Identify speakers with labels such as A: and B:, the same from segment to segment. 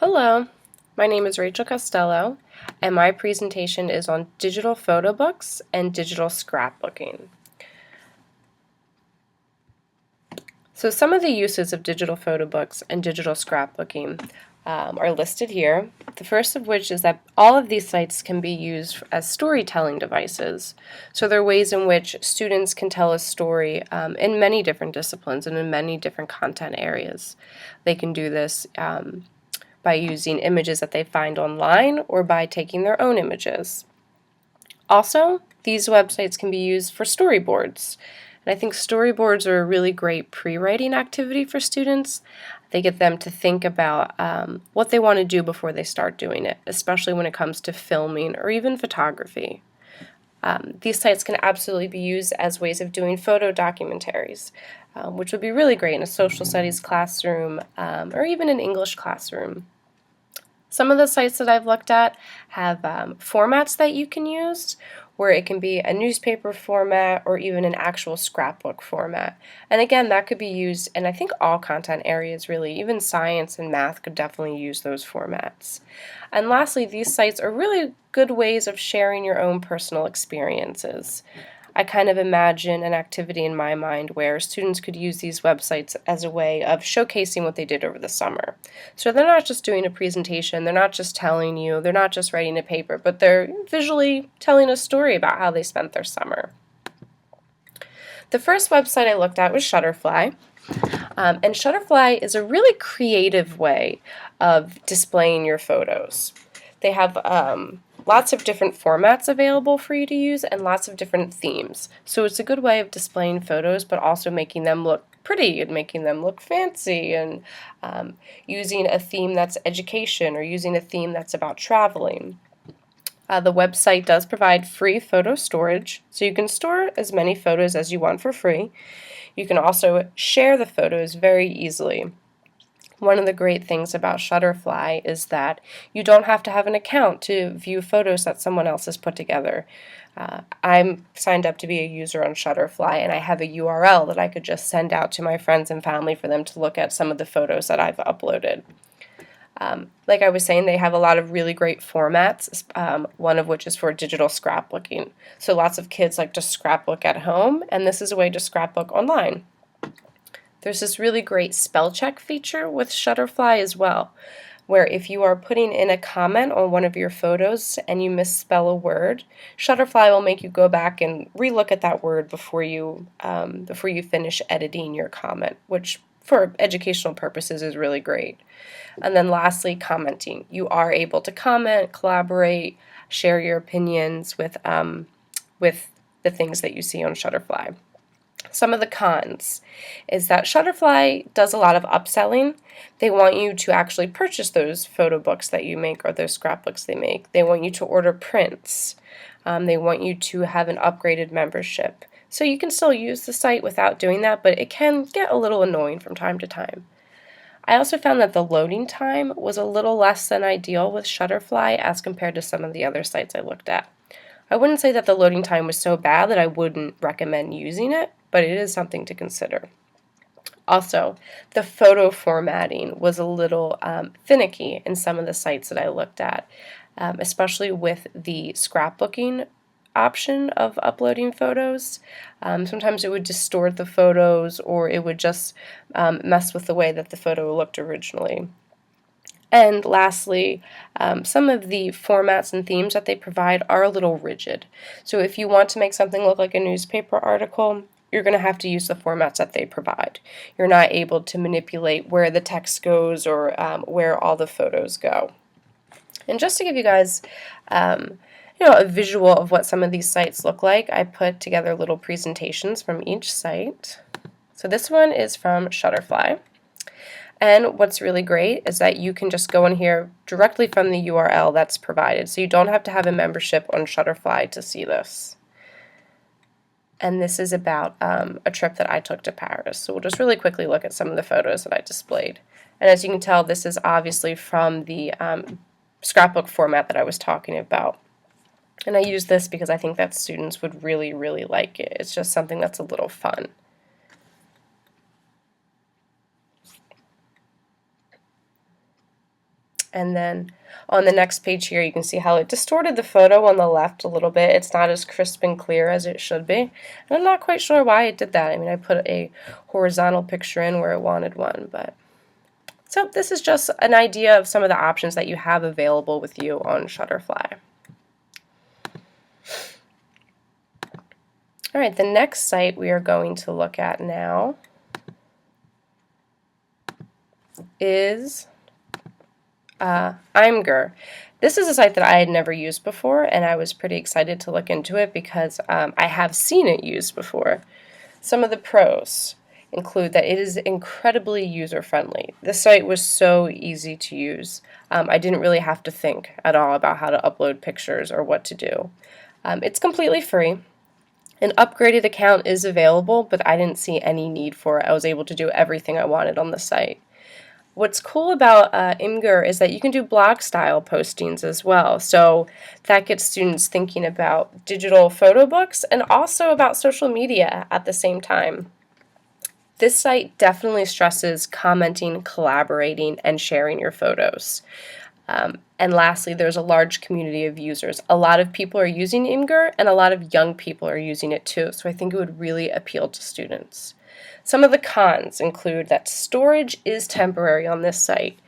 A: Hello, my name is Rachel Costello, and my presentation is on digital photo books and digital scrapbooking. So some of the uses of digital photo books and digital scrapbooking are listed here. The first of which is that all of these sites can be used as storytelling devices. So there are ways in which students can tell a story in many different disciplines and in many different content areas. They can do this by using images that they find online or by taking their own images. Also, these websites can be used for storyboards. And I think storyboards are a really great pre-writing activity for students. They get them to think about what they want to do before they start doing it, especially when it comes to filming or even photography. These sites can absolutely be used as ways of doing photo documentaries, which would be really great in a social studies classroom or even an English classroom. Some of the sites that I've looked at have formats that you can use, where it can be a newspaper format or even an actual scrapbook format. And again, that could be used in I think all content areas really. Even science and math could definitely use those formats. And lastly, these sites are really good ways of sharing your own personal experiences. I kind of imagine an activity in my mind where students could use these websites as a way of showcasing what they did over the summer. So they're not just doing a presentation, they're not just telling you, they're not just writing a paper, but they're visually telling a story about how they spent their summer. The first website I looked at was Shutterfly. And Shutterfly is a really creative way of displaying your photos. They have lots of different formats available for you to use and lots of different themes. So it's a good way of displaying photos but also making them look pretty and making them look fancy and using a theme that's education or using a theme that's about traveling. The website does provide free photo storage, so you can store as many photos as you want for free. You can also share the photos very easily. One of the great things about Shutterfly is that you don't have to have an account to view photos that someone else has put together. I'm signed up to be a user on Shutterfly, and I have a URL that I could just send out to my friends and family for them to look at some of the photos that I've uploaded. Like I was saying, they have a lot of really great formats, one of which is for digital scrapbooking. So lots of kids like to scrapbook at home, and this is a way to scrapbook online. There's this really great spell check feature with Shutterfly as well, where if you are putting in a comment on one of your photos and you misspell a word, Shutterfly will make you go back and relook at that word before you finish editing your comment, which for educational purposes is really great. And then lastly, commenting. You are able to comment, collaborate, share your opinions with the things that you see on Shutterfly. Some of the cons is that Shutterfly does a lot of upselling. They want you to actually purchase those photo books that you make or those scrapbooks they make. They want you to order prints. They want you to have an upgraded membership. So you can still use the site without doing that, but it can get a little annoying from time to time. I also found that the loading time was a little less than ideal with Shutterfly as compared to some of the other sites I looked at. I wouldn't say that the loading time was so bad that I wouldn't recommend using it, but it is something to consider. Also, the photo formatting was a little finicky in some of the sites that I looked at, especially with the scrapbooking option of uploading photos. Sometimes it would distort the photos or it would just mess with the way that the photo looked originally. And lastly, some of the formats and themes that they provide are a little rigid. So if you want to make something look like a newspaper article, you're going to have to use the formats that they provide. You're not able to manipulate where the text goes or where all the photos go. And just to give you guys a visual of what some of these sites look like, I put together little presentations from each site. So this one is from Shutterfly. And what's really great is that you can just go in here directly from the URL that's provided. So you don't have to have a membership on Shutterfly to see this. And this is about a trip that I took to Paris. So we'll just really quickly look at some of the photos that I displayed. And as you can tell, this is obviously from the scrapbook format that I was talking about. And I use this because I think that students would really, really like it. It's just something that's a little fun. And then on the next page here, you can see how it distorted the photo on the left a little bit. It's not as crisp and clear as it should be. And I'm not quite sure why it did that. I mean, I put a horizontal picture in where it wanted one, but... So this is just an idea of some of the options that you have available with you on Shutterfly. All right, the next site we are going to look at now is Imgur. This is a site that I had never used before, and I was pretty excited to look into it because I have seen it used before. Some of the pros include that it is incredibly user-friendly. This site was so easy to use. I didn't really have to think at all about how to upload pictures or what to do. It's completely free. An upgraded account is available, but I didn't see any need for it. I was able to do everything I wanted on the site. What's cool about Imgur is that you can do blog-style postings as well, so that gets students thinking about digital photo books and also about social media at the same time. This site definitely stresses commenting, collaborating, and sharing your photos. And lastly, there's a large community of users. A lot of people are using Imgur, and a lot of young people are using it too, so I think it would really appeal to students. Some of the cons include that storage is temporary on this site.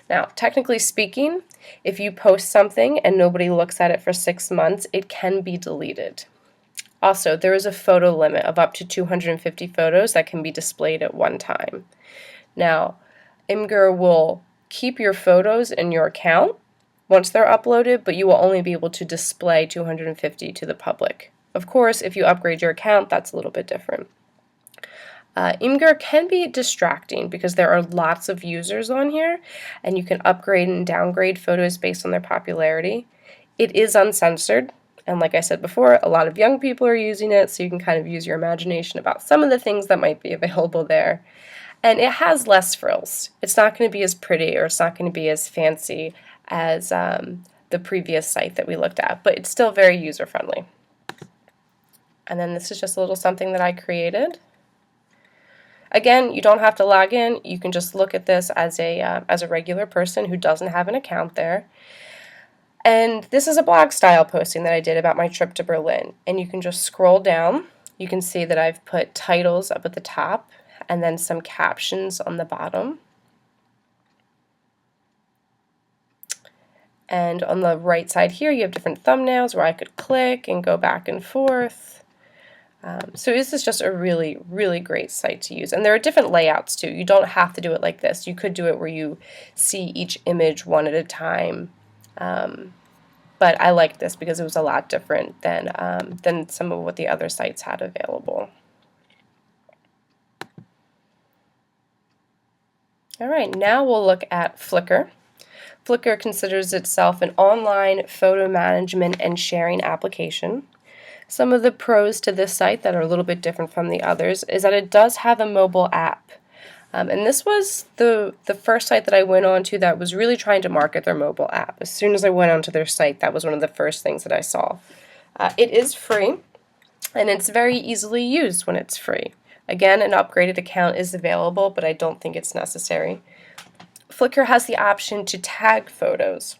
A: Now, technically speaking, if you post something and nobody looks at it for 6 months, it can be deleted. Also, there is a photo limit of up to 250 photos that can be displayed at one time. Now, Imgur will keep your photos in your account once they're uploaded, but you will only be able to display 250 to the public. Of course, if you upgrade your account, that's a little bit different. Imgur can be distracting because there are lots of users on here, and you can upgrade and downgrade photos based on their popularity. It is uncensored, and like I said before, a lot of young people are using it, so you can kind of use your imagination about some of the things that might be available there. And it has less frills. It's not going to be as pretty, or it's not going to be as fancy as the previous site that we looked at, but it's still very user-friendly. And then this is just a little something that I created. Again, you don't have to log in. You can just look at this as a regular person who doesn't have an account there. And this is a blog style posting that I did about my trip to Berlin. And you can just scroll down. You can see that I've put titles up at the top and then some captions on the bottom. And on the right side here, you have different thumbnails where I could click and go back and forth. So this is just a really, really great site to use. And there are different layouts too. You don't have to do it like this. You could do it where you see each image one at a time. But I liked this because it was a lot different than some of what the other sites had available. All right, now we'll look at Flickr. Flickr considers itself an online photo management and sharing application. Some of the pros to this site that are a little bit different from the others is that it does have a mobile app. And this was the first site that I went on to that was really trying to market their mobile app. As soon as I went onto their site, that was one of the first things that I saw. It is free, and it's very easily used when it's free. Again, an upgraded account is available, but I don't think it's necessary. Flickr has the option to tag photos.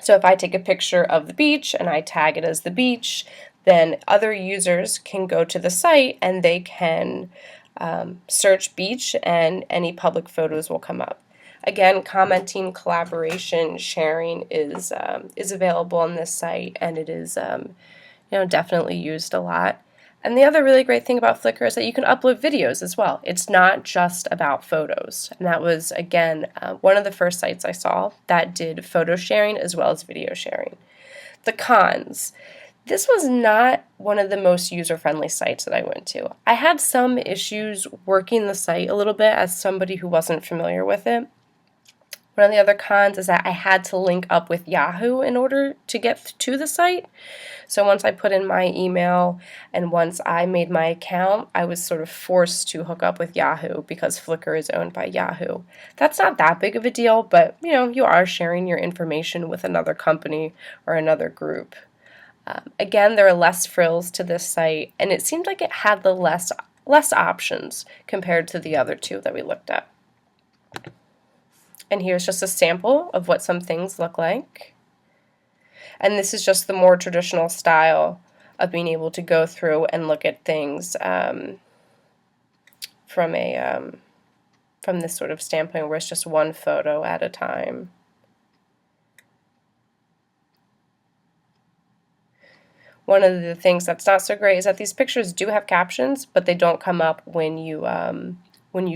A: So if I take a picture of the beach and I tag it as the beach, then other users can go to the site and they can search beach and any public photos will come up. Again, commenting, collaboration, sharing is available on this site, and it is definitely used a lot. And the other really great thing about Flickr is that you can upload videos as well. It's not just about photos. And that was, again, one of the first sites I saw that did photo sharing as well as video sharing. The cons. This was not one of the most user-friendly sites that I went to. I had some issues working the site a little bit as somebody who wasn't familiar with it. One of the other cons is that I had to link up with Yahoo in order to get to the site. So once I put in my email and once I made my account, I was sort of forced to hook up with Yahoo because Flickr is owned by Yahoo. That's not that big of a deal, but you are sharing your information with another company or another group. Again, there are less frills to this site, and it seemed like it had the less options compared to the other two that we looked at. And here's just a sample of what some things look like. And this is just the more traditional style of being able to go through and look at things from this sort of standpoint where it's just one photo at a time. One of the things that's not so great is that these pictures do have captions, but they don't come up when you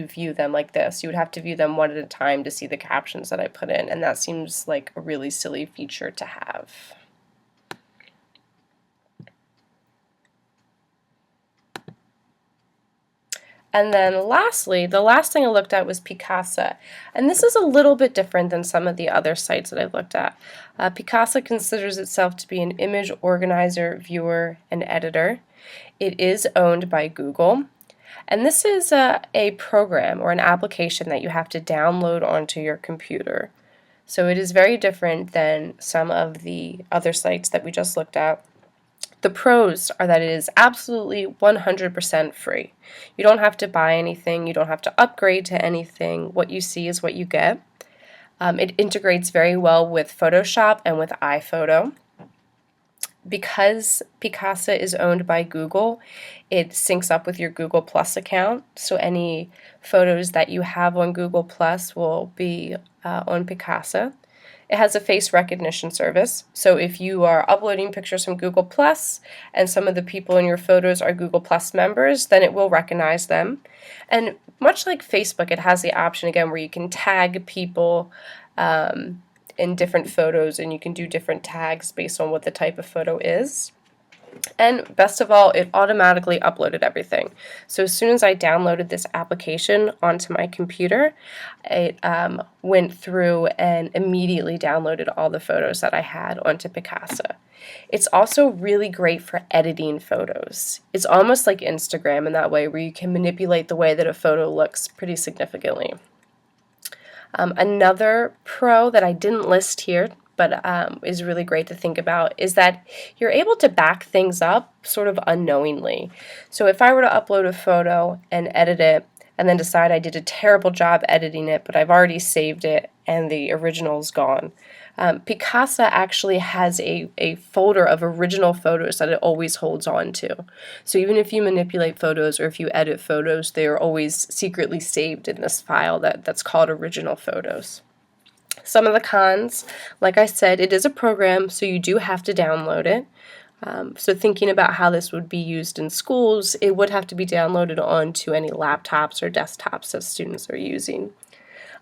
A: view them like this. You would have to view them one at a time to see the captions that I put in, and that seems like a really silly feature to have. And then lastly, the last thing I looked at was Picasa. And this is a little bit different than some of the other sites that I've looked at. Picasa considers itself to be an image organizer, viewer, and editor. It is owned by Google. And this is a program or an application that you have to download onto your computer. So it is very different than some of the other sites that we just looked at. The pros are that it is absolutely 100% free. You don't have to buy anything, you don't have to upgrade to anything. What you see is what you get. It integrates very well with Photoshop and with iPhoto. Because Picasa is owned by Google, it syncs up with your Google Plus account, so any photos that you have on Google Plus will be on Picasa. It has a face recognition service, so if you are uploading pictures from Google Plus and some of the people in your photos are Google Plus members, then it will recognize them. And much like Facebook, it has the option again where you can tag people in different photos, and you can do different tags based on what the type of photo is. And best of all, it automatically uploaded everything. So as soon as I downloaded this application onto my computer, it went through and immediately downloaded all the photos that I had onto Picasa. It's also really great for editing photos. It's almost like Instagram in that way, where you can manipulate the way that a photo looks pretty significantly. Another pro that I didn't list here, but is really great to think about, is that you're able to back things up sort of unknowingly. So if I were to upload a photo and edit it, and then decide I did a terrible job editing it, but I've already saved it and the original's gone, Picasa actually has a folder of original photos that it always holds on to. So even if you manipulate photos or if you edit photos, they are always secretly saved in this file that's called original photos. Some of the cons, like I said, it is a program, so you do have to download it. So thinking about how this would be used in schools, it would have to be downloaded onto any laptops or desktops that students are using.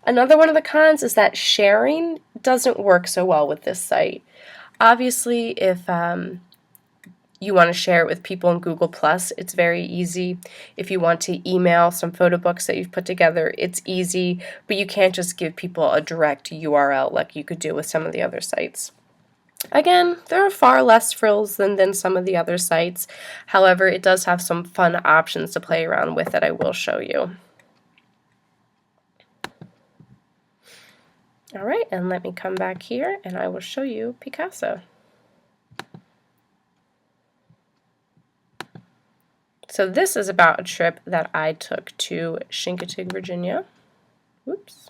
A: Another one of the cons is that sharing doesn't work so well with this site. Obviously, if you want to share it with people in Google+, it's very easy. If you want to email some photo books that you've put together, it's easy, but you can't just give people a direct URL like you could do with some of the other sites. Again, there are far less frills than some of the other sites. However, it does have some fun options to play around with that I will show you. All right, and let me come back here and I will show you Picasa. So this is about a trip that I took to Chincoteague, Virginia. Whoops.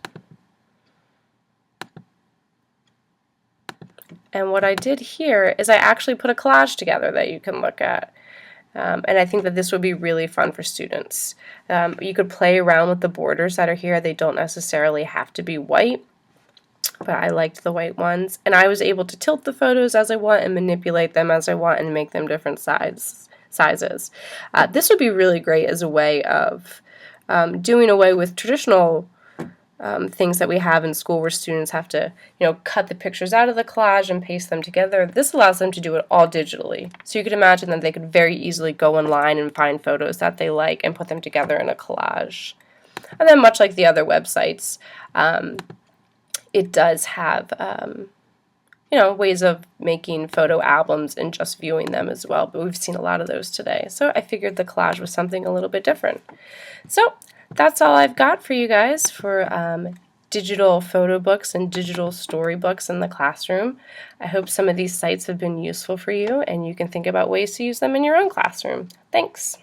A: And what I did here is I actually put a collage together that you can look at. And I think that this would be really fun for students. You could play around with the borders that are here. They don't necessarily have to be white, but I liked the white ones. And I was able to tilt the photos as I want and manipulate them as I want and make them different sizes. This would be really great as a way of doing away with traditional things that we have in school where students have to, cut the pictures out of the collage and paste them together. This allows them to do it all digitally. So you could imagine that they could very easily go online and find photos that they like and put them together in a collage. And then much like the other websites, it does have ways of making photo albums and just viewing them as well, but we've seen a lot of those today. So I figured the collage was something a little bit different. So that's all I've got for you guys for digital photo books and digital storybooks in the classroom. I hope some of these sites have been useful for you and you can think about ways to use them in your own classroom. Thanks.